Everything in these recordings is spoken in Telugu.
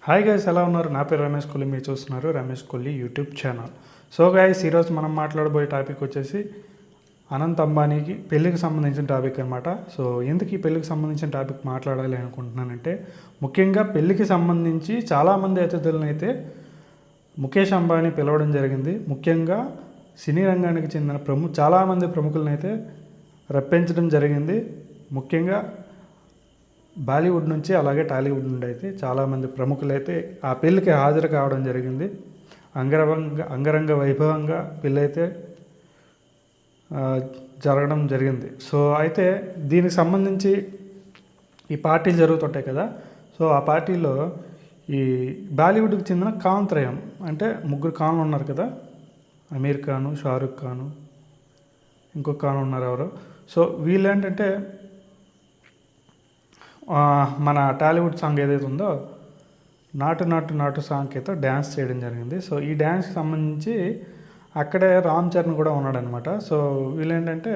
హాయ్ గైస్, ఎలా ఉన్నారు? నా పేరు రమేష్ కొల్లి, మీరు చూస్తున్నారు Ramesh Kolli YouTube channel. So guys, ఈరోజు మనం మాట్లాడబోయే టాపిక్ వచ్చేసి అనంత్ అంబానీకి పెళ్ళికి సంబంధించిన టాపిక్ అనమాట. సో ఎందుకు ఈ పెళ్ళికి సంబంధించిన టాపిక్ మాట్లాడాలి అనుకుంటున్నానంటే, ముఖ్యంగా పెళ్ళికి సంబంధించి చాలామంది అతిథులను అయితే ముఖేష్ అంబానీ పిలవడం జరిగింది. ముఖ్యంగా సినీ రంగానికి చెందిన చాలామంది ప్రముఖులను అయితే రప్పించడం జరిగింది. ముఖ్యంగా బాలీవుడ్ నుంచి అలాగే టాలీవుడ్ నుండి అయితే చాలామంది ప్రముఖులు అయితే ఆ పెళ్ళికి హాజరు కావడం జరిగింది. అంగరంగ వైభవంగా పెళ్ళి అయితే జరగడం జరిగింది. సో అయితే దీనికి సంబంధించి ఈ పార్టీలు జరుగుతుంటాయి కదా. సో ఆ పార్టీలో ఈ బాలీవుడ్కి చెందిన ఖాన్ త్రయం, అంటే ముగ్గురు ఖాన్లు ఉన్నారు కదా, అమీర్ ఖాను, షారుఖ్ ఖాను, ఇంకొక ఖాన్ ఉన్నారు ఎవరు. సో వీళ్ళు ఏంటంటే మన టాలీవుడ్ సాంగ్ ఏదైతే ఉందో నాటు నాటు నాటు సాంగ్కి అయితే డ్యాన్స్ చేయడం జరిగింది. సో ఈ డ్యాన్స్కి సంబంధించి అక్కడే రామ్ చరణ్ కూడా ఉన్నాడనమాట. సో వీళ్ళు ఏంటంటే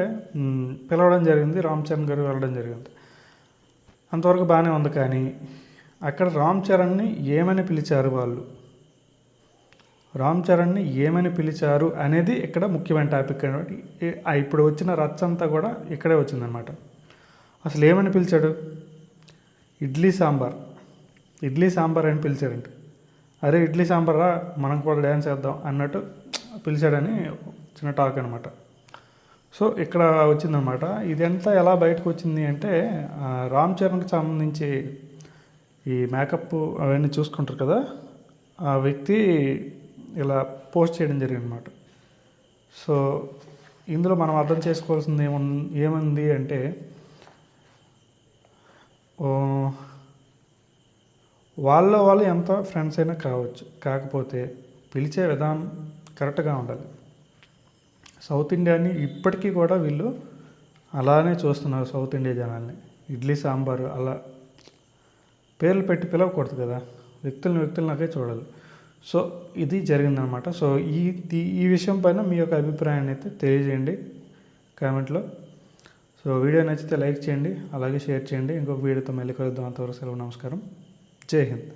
పిలవడం జరిగింది, రామ్ చరణ్ గారు వెళ్ళడం జరిగింది. అంతవరకు బాగానే ఉంది. కానీ అక్కడ రామ్ చరణ్ని ఏమని పిలిచారు వాళ్ళు, రామ్ చరణ్ని ఏమని పిలిచారు అనేది ఇక్కడ ముఖ్యమైన టాపిక్ అనమాట. ఇప్పుడు వచ్చిన రచ్చ అంతా కూడా ఇక్కడే వచ్చిందనమాట. అసలు ఏమని పిలిచాడు? ఇడ్లీ సాంబార్ అని పిలిచారంట. అరే ఇడ్లీ సాంబారా, మనం కూడా డ్యాన్స్ చేద్దాం అన్నట్టు పిలిచాడని చిన్న టాక్ అనమాట. సో ఇక్కడ వచ్చిందనమాట. ఇదంతా ఎలా బయటకు వచ్చింది అంటే, రామ్ చరణ్కి సంబంధించి ఈ మేకప్ అవన్నీ చూసుకుంటారు కదా, ఆ వ్యక్తి ఇలా పోస్ట్ చేయడం జరిగింది అనమాట. సో ఇందులో మనం అర్థం చేసుకోవాల్సింది ఏముంది అంటే, వాళ్ళు ఎంత ఫ్రెండ్స్ అయినా కావచ్చు, కాకపోతే పిలిచే విధానం కరెక్ట్గా ఉండాలి. సౌత్ ఇండియాని ఇప్పటికీ కూడా వీళ్ళు అలానే చూస్తున్నారు. సౌత్ ఇండియా జనాల్ని ఇడ్లీ సాంబారు అలా పేర్లు పెట్టి పిలవకూడదు కదా, వ్యక్తులకే చూడాలి. సో ఇది జరిగిందనమాట. సో ఈ విషయం పైన మీ యొక్క అభిప్రాయాన్ని అయితే తెలియజేయండి కామెంట్లో. సో వీడియో నచ్చితే లైక్ చేయండి, అలాగే షేర్ చేయండి. ఇంకొక వీడియోతో మళ్ళీ కలుద్దాం. అంతవరకు సెలవు, నమస్కారం, జై హింద్.